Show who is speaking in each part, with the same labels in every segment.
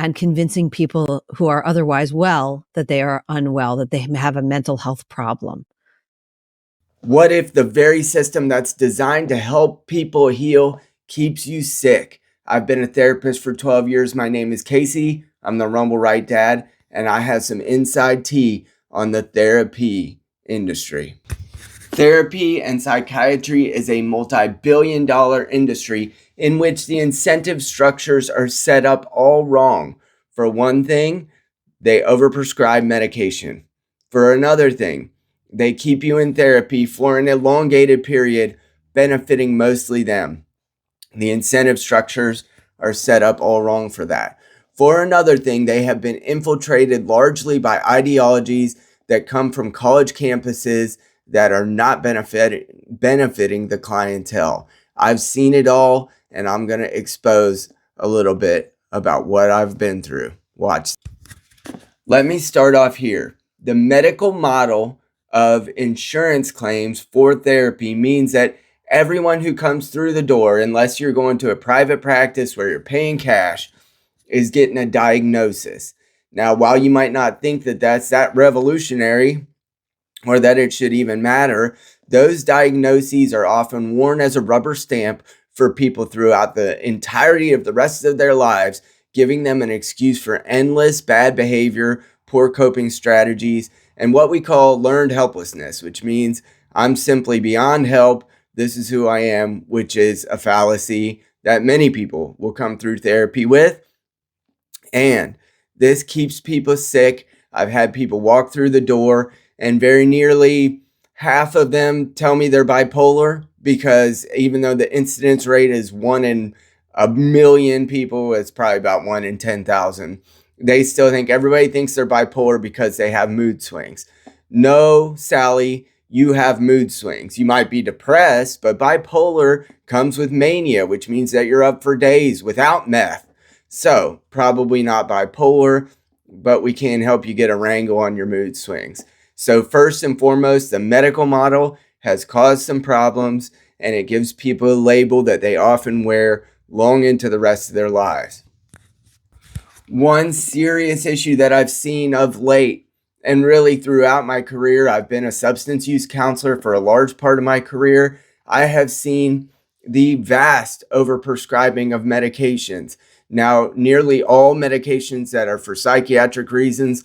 Speaker 1: and convincing people who are otherwise well that they are unwell, that they have a mental health problem.
Speaker 2: What if the very system that's designed to help people heal keeps you sick? I've been a therapist for 12 years. My name is Casey. I'm the Rumble Right Dad, and I have some inside tea on the therapy industry. Therapy and psychiatry is a multi-billion-dollar industry in which the incentive structures are set up all wrong. For one thing, they overprescribe medication. For another thing, they keep you in therapy for an elongated period, benefiting mostly them. The incentive structures are set up all wrong for that. For another thing, they have been infiltrated largely by ideologies that come from college campuses that are not benefiting the clientele. I've seen it all, and I'm going to expose a little bit about what I've been through. Watch. Let me start off here. The medical model of insurance claims for therapy means that everyone who comes through the door, unless you're going to a private practice where you're paying cash, is getting a diagnosis. Now, while you might not think that that's that revolutionary or that it should even matter, those diagnoses are often worn as a rubber stamp for people throughout the entirety of the rest of their lives, giving them an excuse for endless bad behavior, poor coping strategies, and what we call learned helplessness, which means I'm simply beyond help. This is who I am, which is a fallacy that many people will come through therapy with. And this keeps people sick. I've had people walk through the door and very nearly half of them tell me they're bipolar, because even though the incidence rate is 1 in a million people, it's probably about 1 in 10,000. They still think everybody thinks they're bipolar because they have mood swings. No, Sally, you have mood swings. You might be depressed, but bipolar comes with mania, which means that you're up for days without meth. So probably not bipolar, but we can help you get a wrangle on your mood swings. So first and foremost, the medical model has caused some problems, and it gives people a label that they often wear long into the rest of their lives. One serious issue that I've seen of late, and really throughout my career, I've been a substance use counselor for a large part of my career. I have seen the vast overprescribing of medications. Now, nearly all medications that are for psychiatric reasons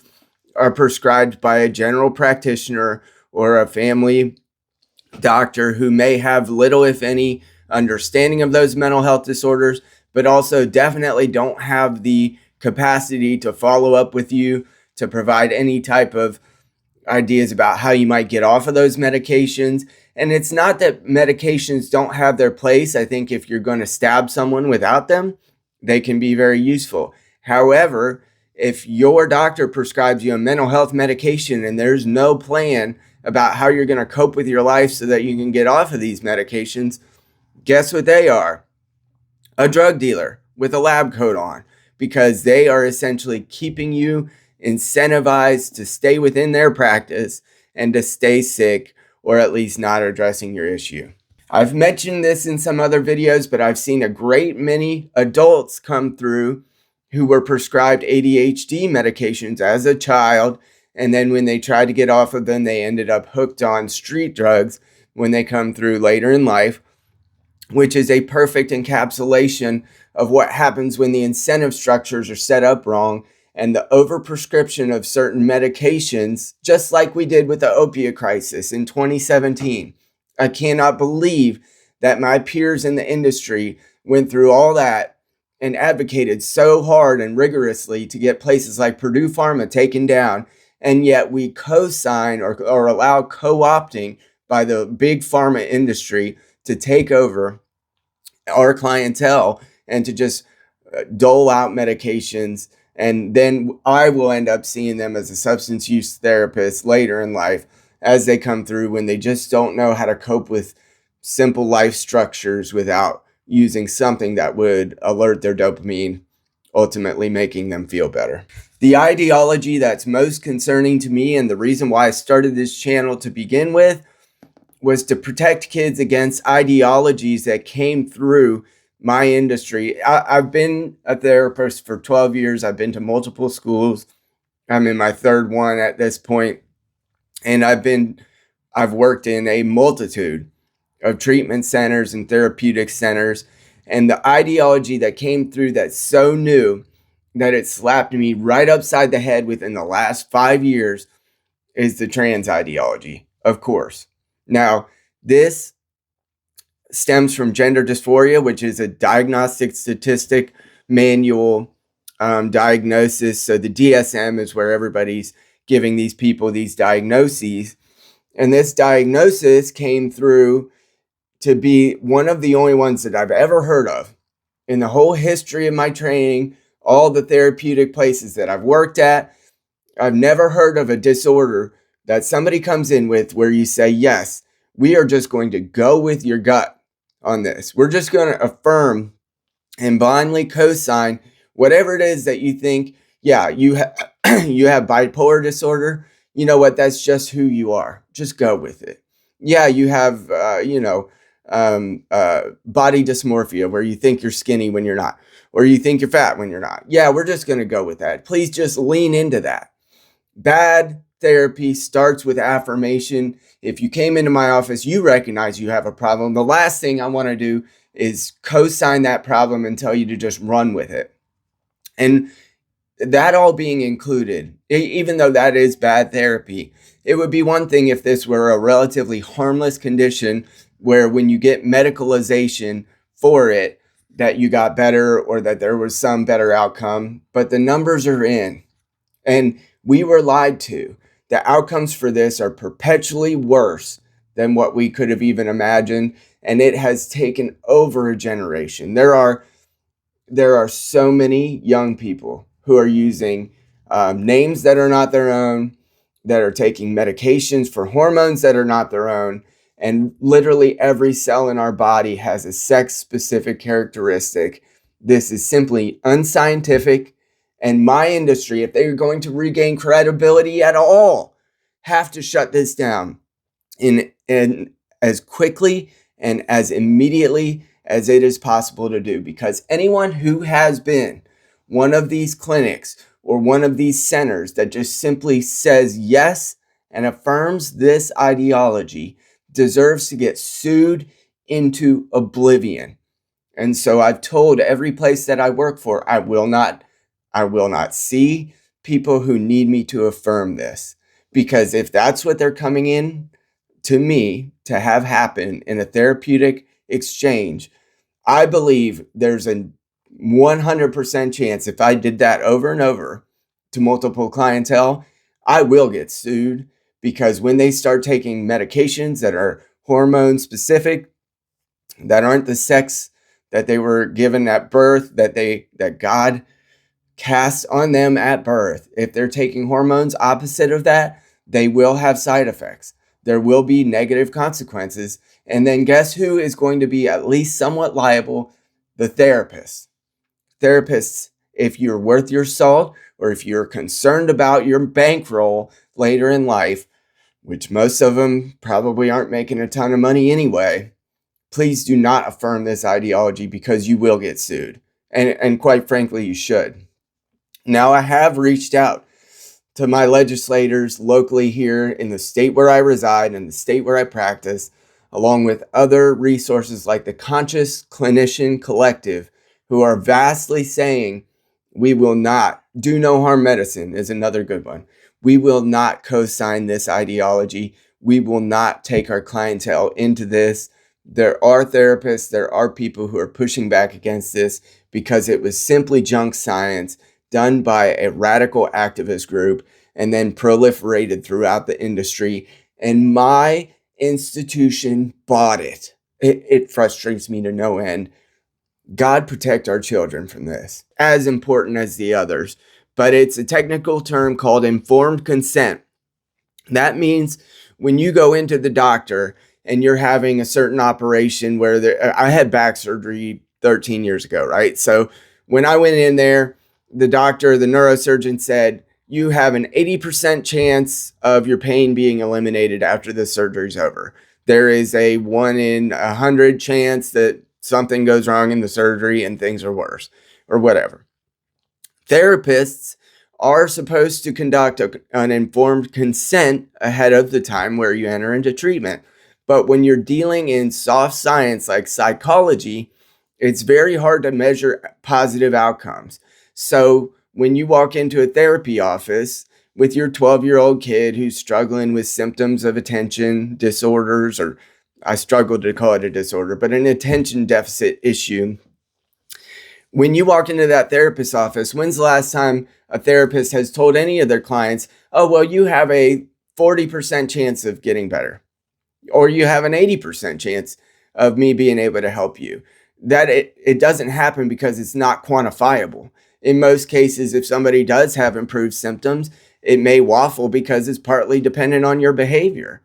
Speaker 2: are prescribed by a general practitioner or a family doctor who may have little, if any, understanding of those mental health disorders, but also definitely don't have the capacity to follow up with you to provide any type of ideas about how you might get off of those medications. And it's not that medications don't have their place. I think if you're going to stab someone without them, they can be very useful. However, if your doctor prescribes you a mental health medication and there's no plan about how you're going to cope with your life so that you can get off of these medications, guess what they are? A drug dealer with a lab coat on, because they are essentially keeping you incentivized to stay within their practice and to stay sick, or at least not addressing your issue. I've mentioned this in some other videos, but I've seen a great many adults come through who were prescribed ADHD medications as a child, and then when they tried to get off of them, they ended up hooked on street drugs when they come through later in life, which is a perfect encapsulation of what happens when the incentive structures are set up wrong and the overprescription of certain medications, just like we did with the opiate crisis in 2017. I cannot believe that my peers in the industry went through all that and advocated so hard and rigorously to get places like Purdue Pharma taken down, and yet we co-sign or allow co-opting by the big pharma industry to take over our clientele and to just dole out medications. And then I will end up seeing them as a substance use therapist later in life as they come through, when they just don't know how to cope with simple life structures without using something that would alert their dopamine, ultimately making them feel better. The ideology that's most concerning to me, and the reason why I started this channel to begin with, was to protect kids against ideologies that came through my industry. I've been a therapist for 12 years. I've been to multiple schools. I'm in my third one at this point, and I've worked in a multitude of treatment centers and therapeutic centers. And the ideology that came through that's so new that it slapped me right upside the head within the last 5 years is the trans ideology, of course. Now, this stems from gender dysphoria, which is a diagnostic statistic manual diagnosis. So the DSM is where everybody's giving these people these diagnoses. And this diagnosis came through to be one of the only ones that I've ever heard of in the whole history of my training, all the therapeutic places that I've worked at. I've never heard of a disorder that somebody comes in with where you say, yes, we are just going to go with your gut on this. We're just going to affirm and blindly co-sign whatever it is that you think. Yeah, you have bipolar disorder. You know what? That's just who you are. Just go with it. Yeah, you have body dysmorphia, where you think you're skinny when you're not, or you think you're fat when you're not. Yeah, we're just going to go with that. Please just lean into that. Bad therapy starts with affirmation. If you came into my office, you recognize you have a problem. The last thing I want to do is co-sign that problem and tell you to just run with it. And that all being included, even though that is bad therapy, it would be one thing if this were a relatively harmless condition where when you get medicalization for it, that you got better or that there was some better outcome. But the numbers are in, and we were lied to. The outcomes for this are perpetually worse than what we could have even imagined. And it has taken over a generation. There are so many young people who are using names that are not their own, that are taking medications for hormones that are not their own. And literally every cell in our body has a sex-specific characteristic. This is simply unscientific. And my industry, if they're going to regain credibility at all, have to shut this down in as quickly and as immediately as it is possible to do. Because anyone who has been one of these clinics or one of these centers that just simply says yes and affirms this ideology deserves to get sued into oblivion. And so I've told every place that I work for, I will not see people who need me to affirm this. Because if that's what they're coming in to me to have happen in a therapeutic exchange, I believe there's a 100% chance if I did that over and over to multiple clientele, I will get sued. Because when they start taking medications that are hormone specific, that aren't the sex that they were given at birth, that God cast on them at birth, if they're taking hormones opposite of that, they will have side effects. There will be negative consequences. And then guess who is going to be at least somewhat liable? The therapist. Therapists, if you're worth your salt, or if you're concerned about your bankroll later in life, which most of them probably aren't making a ton of money anyway, please do not affirm this ideology, because you will get sued. And quite frankly, you should. Now, I have reached out to my legislators locally here in the state where I reside and the state where I practice, along with other resources like the Conscious Clinician Collective, who are vastly saying we will not. Do no harm medicine is another good one. We will not co-sign this ideology. We will not take our clientele into this. There are therapists, there are people who are pushing back against this because it was simply junk science done by a radical activist group and then proliferated throughout the industry. And my institution bought it. It frustrates me to no end. God protect our children from this, as important as the others. But it's a technical term called informed consent. That means when you go into the doctor and you're having a certain operation I had back surgery 13 years ago, right? So when I went in there, the doctor, the neurosurgeon said, you have an 80% chance of your pain being eliminated after the surgery's over. There is a 1 in 100 chance that something goes wrong in the surgery and things are worse or whatever. Therapists are supposed to conduct an informed consent ahead of the time where you enter into treatment. But when you're dealing in soft science like psychology, it's very hard to measure positive outcomes. So when you walk into a therapy office with your 12-year-old kid who's struggling with symptoms of attention disorders, or I struggle to call it a disorder, but an attention deficit issue. When you walk into that therapist's office, when's the last time a therapist has told any of their clients, oh, well, you have a 40% chance of getting better, or you have an 80% chance of me being able to help you? That it doesn't happen because it's not quantifiable. In most cases, if somebody does have improved symptoms, it may waffle because it's partly dependent on your behavior.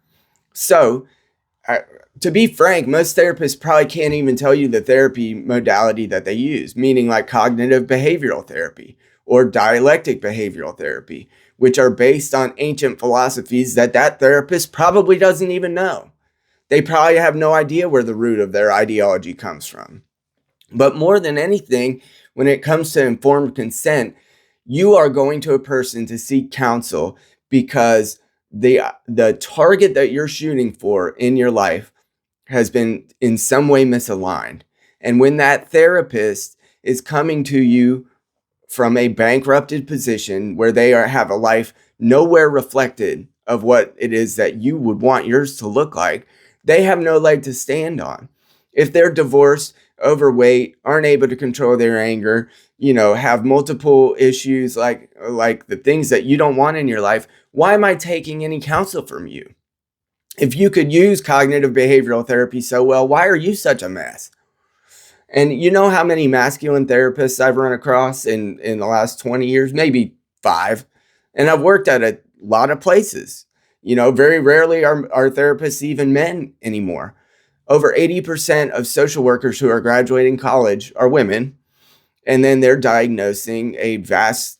Speaker 2: So, to be frank, most therapists probably can't even tell you the therapy modality that they use, meaning like cognitive behavioral therapy or dialectic behavioral therapy, which are based on ancient philosophies that therapist probably doesn't even know. They probably have no idea where the root of their ideology comes from. But more than anything, when it comes to informed consent, you are going to a person to seek counsel because the target that you're shooting for in your life has been in some way misaligned. And when that therapist is coming to you from a bankrupted position where they have a life nowhere reflected of what it is that you would want yours to look like, they have no leg to stand on. If they're divorced, overweight, aren't able to control their anger, have multiple issues like the things that you don't want in your life, why am I taking any counsel from you? If you could use cognitive behavioral therapy so well, why are you such a mess? And you know how many masculine therapists I've run across in the last 20 years? Maybe 5. And I've worked at a lot of places. Very rarely are therapists even men anymore. Over 80% of social workers who are graduating college are women. And then they're diagnosing a vast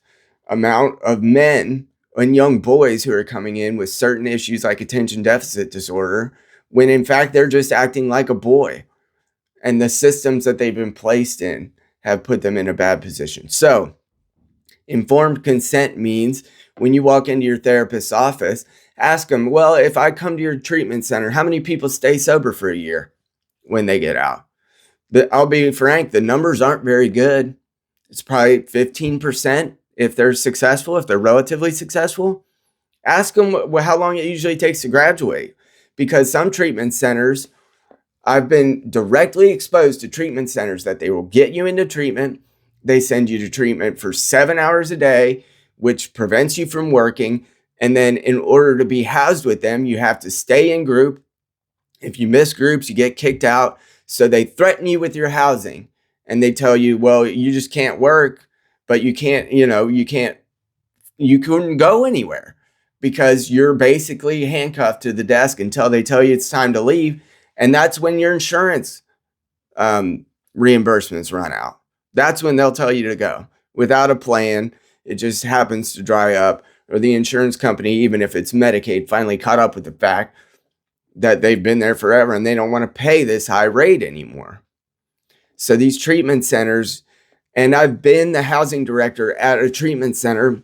Speaker 2: amount of men and young boys who are coming in with certain issues like attention deficit disorder, when in fact they're just acting like a boy. And the systems that they've been placed in have put them in a bad position. So, informed consent means when you walk into your therapist's office, ask them, well, if I come to your treatment center, how many people stay sober for a year when they get out? But I'll be frank, the numbers aren't very good. It's probably 15% if they're successful, if they're relatively successful. Ask them how long it usually takes to graduate, because some treatment centers, I've been directly exposed to treatment centers that they will get you into treatment. They send you to treatment for 7 hours a day, which prevents you from working. And then in order to be housed with them, you have to stay in group. If you miss groups, you get kicked out. So they threaten you with your housing and they tell you, well, you just can't work, but you couldn't go anywhere because you're basically handcuffed to the desk until they tell you it's time to leave. And that's when your insurance reimbursements run out. That's when they'll tell you to go. Without a plan, it just happens to dry up, or the insurance company, even if it's Medicaid, finally caught up with the fact that they've been there forever and they don't want to pay this high rate anymore. So these treatment centers, and I've been the housing director at a treatment center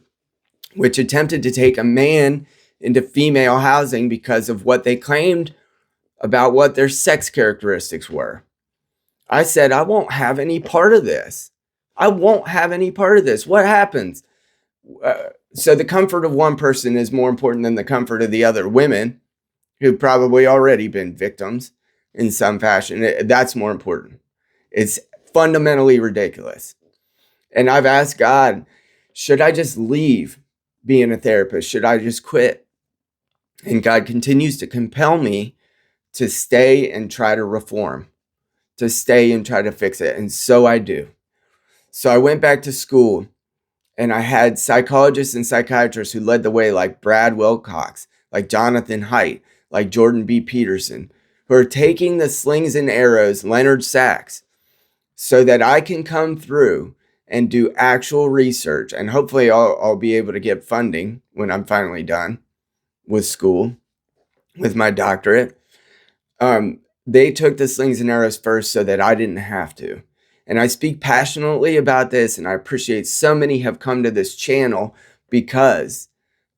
Speaker 2: which attempted to take a man into female housing because of what they claimed about what their sex characteristics were. I said, I won't have any part of this. I won't have any part of this. What happens? So the comfort of one person is more important than the comfort of the other women who've probably already been victims in some fashion. That's more important. It's fundamentally ridiculous. And I've asked God, should I just leave being a therapist? Should I just quit? And God continues to compel me to stay and try to reform, to stay and try to fix it. And so I do. So I went back to school and I had psychologists and psychiatrists who led the way, like Brad Wilcox, like Jonathan Haidt, like Jordan B. Peterson, who are taking the slings and arrows, Leonard Sachs, so that I can come through and do actual research. And hopefully I'll be able to get funding when I'm finally done with school, with my doctorate. They took the slings and arrows first so that I didn't have to. And I speak passionately about this, and I appreciate so many have come to this channel because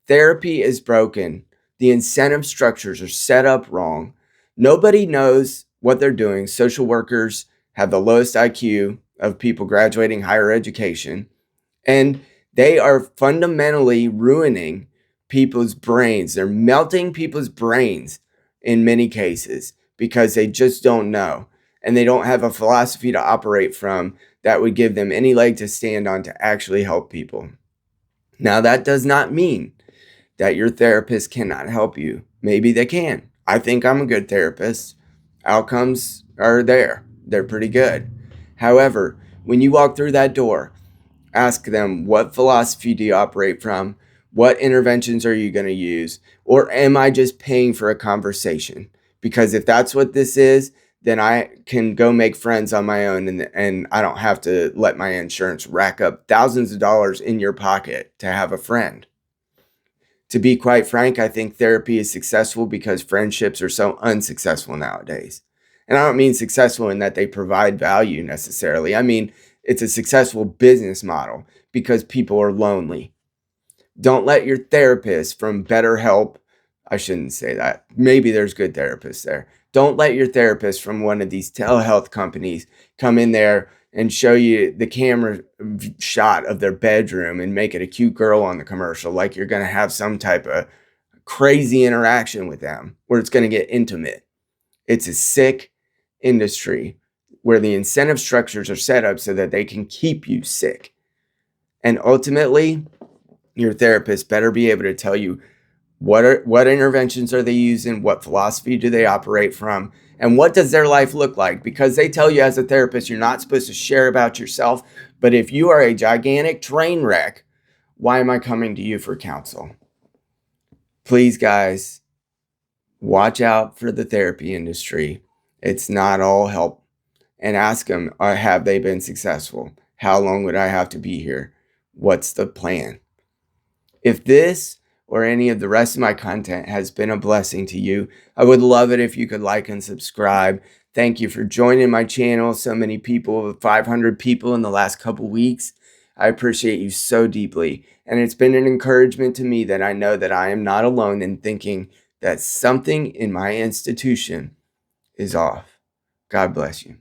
Speaker 2: therapy is broken. The incentive structures are set up wrong. Nobody knows what they're doing. Social workers have the lowest IQ of people graduating higher education, and they are fundamentally ruining people's brains. They're melting people's brains in many cases because they just don't know. And they don't have a philosophy to operate from that would give them any leg to stand on to actually help people. Now, that does not mean that your therapist cannot help you. Maybe they can. I think I'm a good therapist. Outcomes are there, they're pretty good. However, when you walk through that door, ask them, what philosophy do you operate from? What interventions are you going to use? Or am I just paying for a conversation? Because if that's what this is, then I can go make friends on my own, and I don't have to let my insurance rack up thousands of dollars in your pocket to have a friend. To be quite frank, I think therapy is successful because friendships are so unsuccessful nowadays. And I don't mean successful in that they provide value necessarily. I mean, it's a successful business model because people are lonely. Don't let your therapist from BetterHelp, I shouldn't say that. Maybe there's good therapists there. Don't let your therapist from one of these telehealth companies come in there and show you the camera shot of their bedroom and make it a cute girl on the commercial, like you're going to have some type of crazy interaction with them where it's going to get intimate. It's a sick industry where the incentive structures are set up so that they can keep you sick. And ultimately, your therapist better be able to tell you what interventions are they using, what philosophy do they operate from, and what does their life look like? Because they tell you as a therapist, you're not supposed to share about yourself. But if you are a gigantic train wreck, why am I coming to you for counsel? Please, guys, watch out for the therapy industry. It's not all help. And ask them, have they been successful? How long would I have to be here? What's the plan? If this or any of the rest of my content has been a blessing to you, I would love it if you could like and subscribe. Thank you for joining my channel. So many people, 500 people in the last couple weeks. I appreciate you so deeply. And it's been an encouragement to me that I know that I am not alone in thinking that something in my institution is off. God bless you.